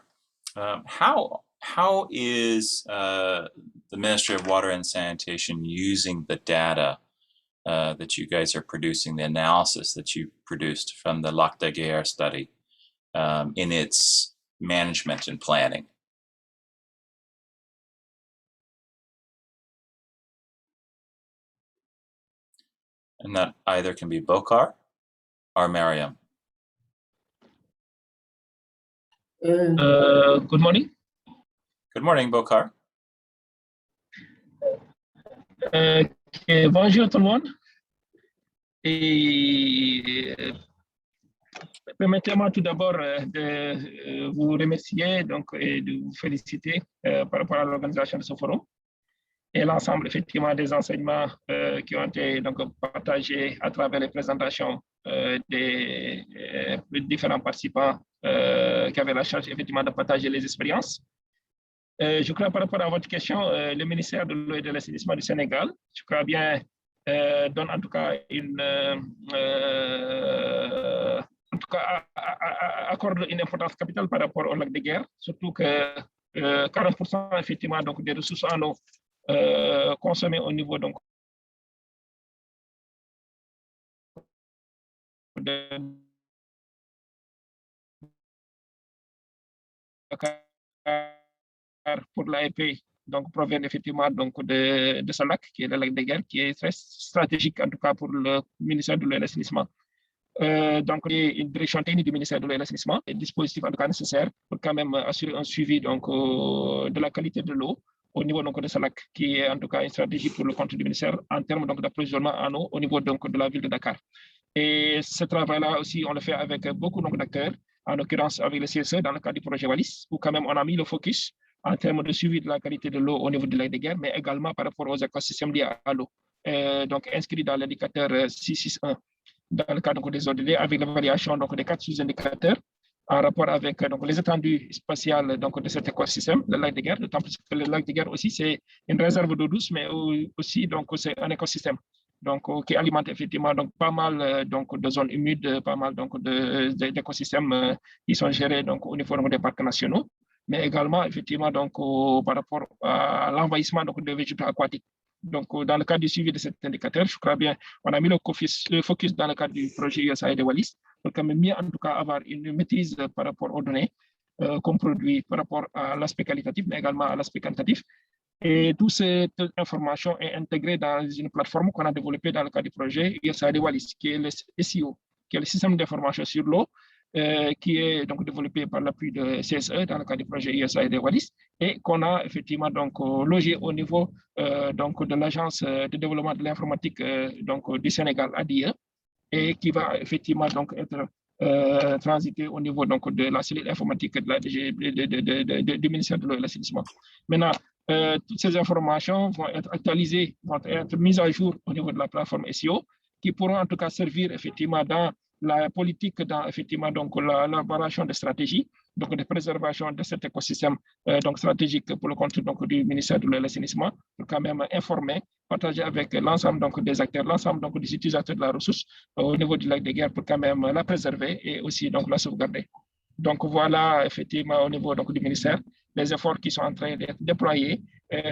how is the Ministry of Water and Sanitation using the data that you guys are producing, the analysis that you produced from the Lac de Guiers study in its management and planning? And that either can be Bokar or Mariam. Good morning. Good morning, Bokar. Bonjour tout le monde. Et permettez-moi tout d'abord de vous remercier donc, et de vous féliciter par rapport à l'organisation de ce forum et l'ensemble effectivement des enseignements qui ont été donc, partagés à travers les présentations des différents participants qui avaient la charge effectivement de partager les expériences. Je crois par rapport à votre question, le ministère de l'eau et de l'assainissement du Sénégal, je crois bien, donne en tout cas accorde une importance capitale par rapport au lac de Guiers, surtout que 40% effectivement donc, des ressources en eau consommées au niveau donc, pour l'AEP donc proviennent effectivement donc de ce lac qui est le lac de Guiers, qui est très stratégique en tout cas pour le ministère de l'eau et de l'assainissement. Donc une direction technique du ministère de l'eau et de l'assainissement et dispositif en tout cas nécessaire pour quand même assurer un suivi donc de la qualité de l'eau au niveau donc de ce lac, qui est en tout cas une stratégie pour le compte du ministère en termes donc d'approvisionnement en eau au niveau donc de la ville de Dakar. Et ce travail-là aussi, on le fait avec beaucoup d'acteurs, en l'occurrence avec le CSE dans le cadre du projet Wallis, où quand même on a mis le focus en termes de suivi de la qualité de l'eau au niveau du lac de Guiers, mais également par rapport aux écosystèmes liés à l'eau. Donc inscrit dans l'indicateur 661 dans le cadre des ODD avec la variation donc, des 4 sous-indicateurs en rapport avec donc, les étendues spatiales donc, de cet écosystème, le lac de Guiers, d'autant plus que le lac de Guiers aussi, c'est une réserve d'eau douce, mais aussi donc, c'est un écosystème donc, qui alimente effectivement donc, pas mal donc, de zones humides, pas mal donc, d'écosystèmes qui sont gérés donc, au niveau des parcs nationaux, mais également effectivement donc, par rapport à l'envahissement des végétaux aquatiques. Donc, dans le cadre du suivi de cet indicateur, je crois bien, on a mis le focus dans le cadre du projet USAID de Wallis, pour quand même mieux en tout cas avoir une maîtrise par rapport aux données qu'on produit par rapport à l'aspect qualitatif, mais également à l'aspect quantitatif. Et toute cette information est intégrée dans une plateforme qu'on a développée dans le cadre du projet USAID de Wallis, qui est le SEO, qui est le système d'information sur l'eau, qui est donc développé par l'appui de CSE dans le cadre du projet USAID de Wallis et qu'on a effectivement donc logé au niveau donc de l'agence de développement de l'informatique donc du Sénégal ADIE et qui va effectivement donc être transité au niveau donc de la cellule informatique du ministère de l'eau et de l'assainissement. Maintenant, toutes ces informations vont être actualisées, vont être mises à jour au niveau de la plateforme SEO qui pourront en tout cas servir effectivement dans la politique, dans effectivement donc l'élaboration de stratégies, donc de préservation de cet écosystème donc stratégique pour le compte donc du ministère de l'assainissement, pour quand même informer, partager avec l'ensemble donc des acteurs, l'ensemble donc des utilisateurs de la ressource au niveau du lac de Guiers pour quand même la préserver et aussi donc la sauvegarder. Donc voilà effectivement au niveau donc du ministère les efforts qui sont en train d'être déployés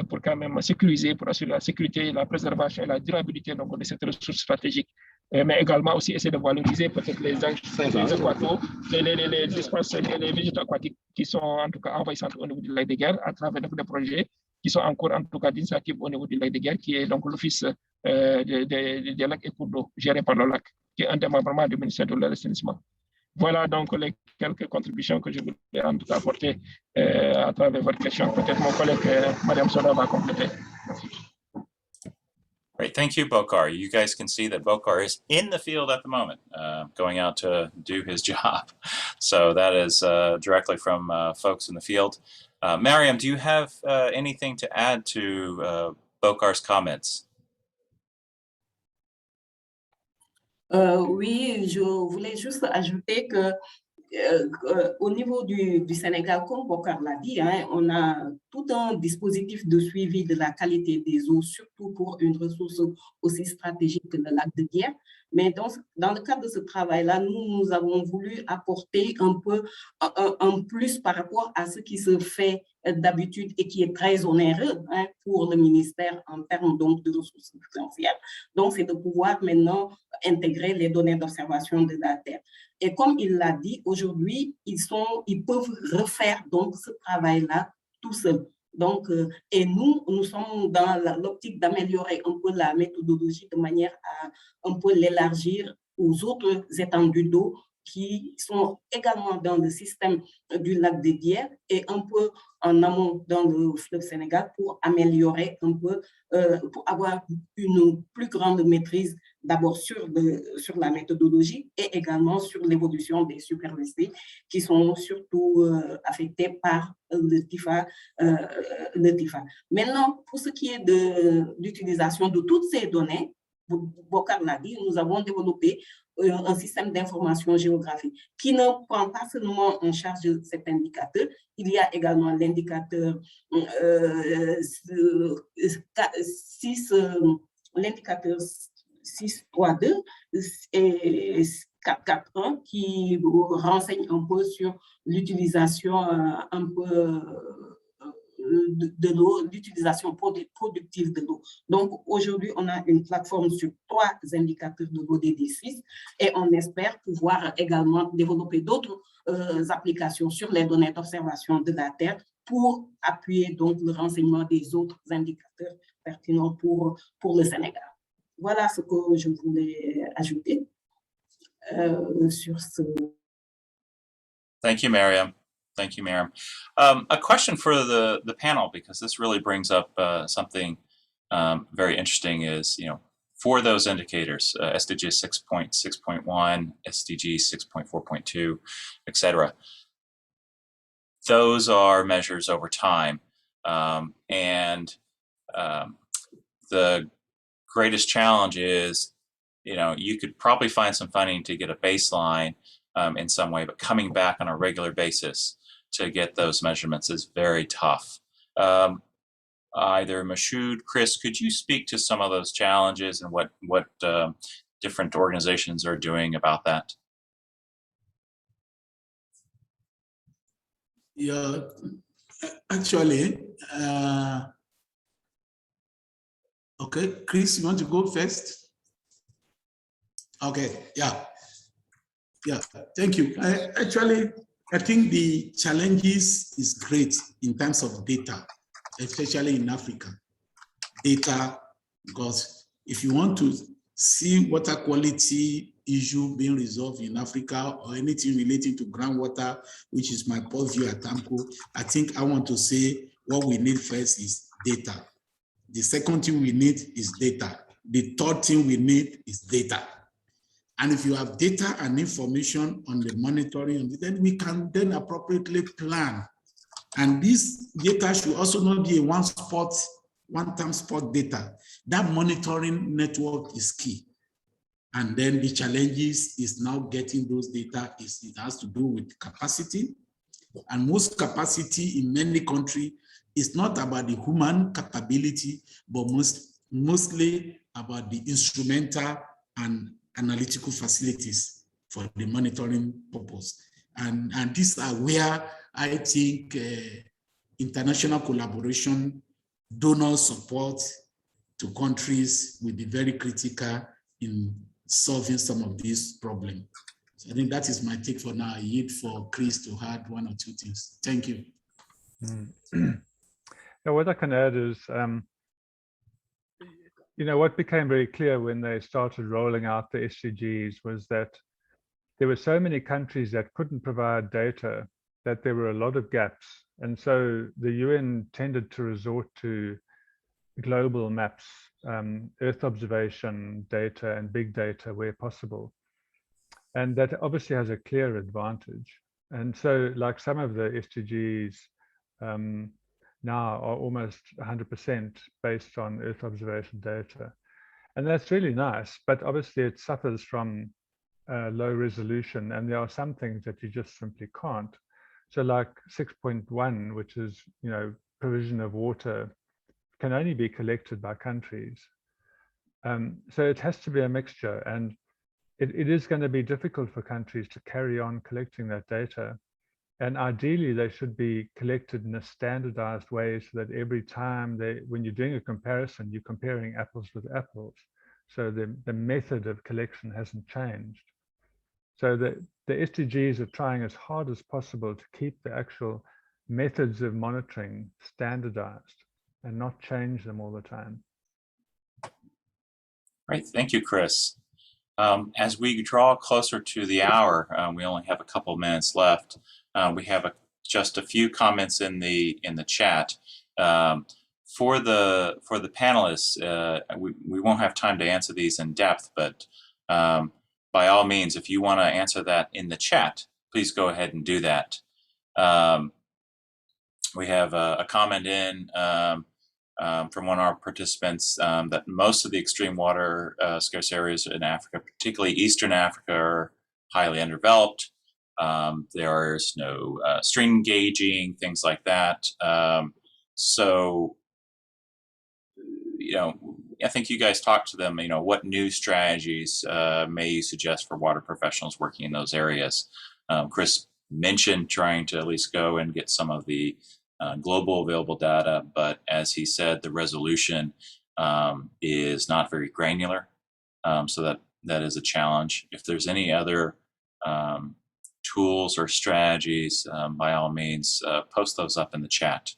pour quand même sécuriser, pour assurer la sécurité, la préservation et la durabilité donc, de cette ressource stratégique. Mais également aussi essayer de valoriser peut-être les aquatos, les espaces, les végétaux aquatiques qui sont en tout cas envahissants au niveau du lac de Guiers à travers donc, des projets qui sont en cours en tout cas d'initiative au niveau du lac de Guiers, qui est donc l'office des lacs et cours d'eau géré par le lac, qui est un démembrement du ministère de l'assainissement. Voilà donc les quelques contributions que je voulais en tout cas apporter à travers votre question. Peut-être mon collègue Madame Soda va compléter. Merci. Great, thank you, Bokar. You guys can see that Bokar is in the field at the moment, going out to do his job. So that is directly from folks in the field. Mariam, do you have anything to add to Bokar's comments? Oui, je voulais juste ajouter que au niveau du Sénégal, comme Bokar l'a dit, hein, on a tout un dispositif de suivi de la qualité des eaux, surtout pour une ressource aussi stratégique que le lac de Guiers. Mais dans le cadre de ce travail-là, nous avons voulu apporter un peu un plus par rapport à ce qui se fait d'habitude et qui est très onéreux, hein, pour le ministère en termes donc de ressources financières. Donc, c'est de pouvoir maintenant intégrer les données d'observation de la Terre. Et comme il l'a dit, aujourd'hui, ils peuvent refaire donc ce travail-là tout seuls. Donc, et nous sommes dans l'optique d'améliorer un peu la méthodologie de manière à un peu l'élargir aux autres étendues d'eau qui sont également dans le système du lac de Guiers et un peu en amont dans le fleuve Sénégal pour améliorer un peu, pour avoir une plus grande maîtrise d'abord sur la méthodologie et également sur l'évolution des superficies qui sont surtout affectées par le TIFA. Maintenant, pour ce qui est de l'utilisation de toutes ces données, Bokar l'a dit, nous avons développé un système d'information géographique qui ne prend pas seulement en charge cet indicateur, il y a également l'indicateur 632 et 441 qui renseigne un peu sur l'utilisation un peu de l'eau, l'utilisation productive de l'eau. Donc, aujourd'hui, on a une plateforme sur 3 indicateurs de l'eau DD6 et on espère pouvoir également développer d'autres applications sur les données d'observation de la Terre pour appuyer donc le renseignement des autres indicateurs pertinents pour le Sénégal. Voilà ce que je voulais ajouter sur ce. Thank you, Mariam. Thank you, Miriam. A question for the panel, because this really brings up something very interesting is, for those indicators, SDG 6.6.1, SDG 6.4.2, et cetera, those are measures over time. The greatest challenge is, you could probably find some funding to get a baseline in some way, but coming back on a regular basis to get those measurements is very tough. Either Mashud, Chris, could you speak to some of those challenges and what different organizations are doing about that? Yeah, actually, okay, Chris, you want to go first? Okay, yeah, thank you. I think the challenges is great in terms of data, especially in Africa. Data, because if you want to see water quality issue being resolved in Africa or anything relating to groundwater, which is my purview at AMCO, I think I want to say what we need first is data. The second thing we need is data. The third thing we need is data. And if you have data and information on the monitoring, then we can then appropriately plan. And this data should also not be a one-time spot data. That monitoring network is key. And then the challenges is now getting those data. It has to do with capacity. And most capacity in many countries is not about the human capability, but mostly about the instrumental and analytical facilities for the monitoring purpose. And these are where I think international collaboration, donor support to countries will be very critical in solving some of these problems. So I think that is my take for now. I yield for Chris to add one or two things. Thank you. Now, what I can add is, what became very clear when they started rolling out the SDGs was that there were so many countries that couldn't provide data that there were a lot of gaps. And so the UN tended to resort to global maps, Earth observation data and big data where possible. And that obviously has a clear advantage. And so like some of the SDGs now are almost 100% based on Earth observation data. And that's really nice, but obviously it suffers from low resolution, and there are some things that you just simply can't. So like 6.1, which is, you know, provision of water, can only be collected by countries. So it has to be a mixture, and it is going to be difficult for countries to carry on collecting that data. And ideally, they should be collected in a standardized way so that every time when you're doing a comparison, you're comparing apples with apples. So the method of collection hasn't changed. So the SDGs are trying as hard as possible to keep the actual methods of monitoring standardized and not change them all the time. Great, thank you, Chris. As we draw closer to the hour, we only have a couple minutes left. We have just a few comments in the chat. For the panelists, we won't have time to answer these in depth, but by all means, if you want to answer that in the chat, please go ahead and do that. We have a comment in from one of our participants that most of the extreme water scarce areas in Africa, particularly Eastern Africa, are highly underdeveloped. There's no stream gauging, things like that. So, you know, I think you guys talked to them, you know, what new strategies may you suggest for water professionals working in those areas? Chris mentioned trying to at least go and get some of the global available data, but as he said, the resolution is not very granular, so that is a challenge. If there's any other tools or strategies, by all means, post those up in the chat.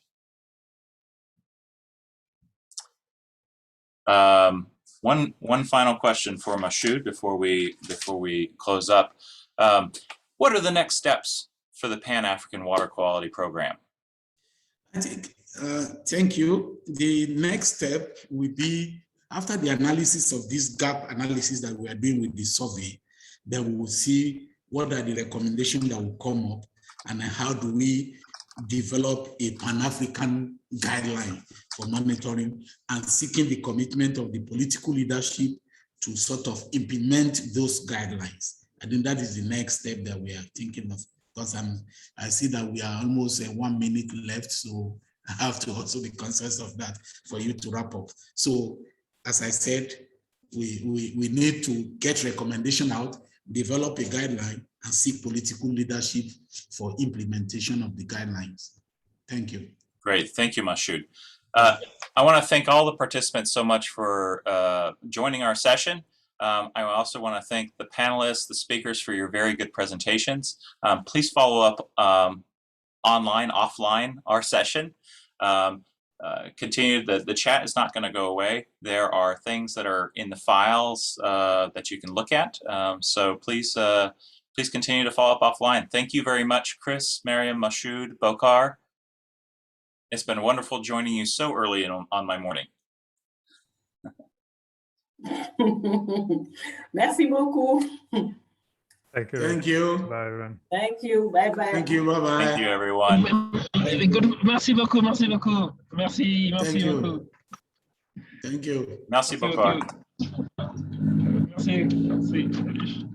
One final question for Mashud before we close up. What are the next steps for the Pan-African Water Quality Program? I think, thank you. The next step will be, after the analysis of this gap analysis that we are doing with the survey, then we will see what are the recommendations that will come up and how do we develop a Pan-African guideline for monitoring and seeking the commitment of the political leadership to sort of implement those guidelines. I think that is the next step that we are thinking of, because I see that we are almost 1 minute left, so I have to also be conscious of that for you to wrap up. So as I said, we need to get recommendation out, develop a guideline, and seek political leadership for implementation of the guidelines. Thank you. Great, thank you, Mashud. I want to thank all the participants so much for joining our session. I also want to thank the panelists, the speakers for your very good presentations. Please follow up online, offline, our session. Continue, the chat is not going to go away. There are things that are in the files that you can look at. So please continue to follow up offline. Thank you very much, Chris, Mariam, Mashud, Bokar. It's been wonderful joining you so early on my morning. Merci beaucoup. Thank you. Thank you. Bye, everyone. Thank you. Bye bye. Thank you. Bye bye. Thank you, everyone. Merci beaucoup. Merci beaucoup. Merci. Thank you. Beaucoup. Thank you. Merci, Bokar. Merci. Merci.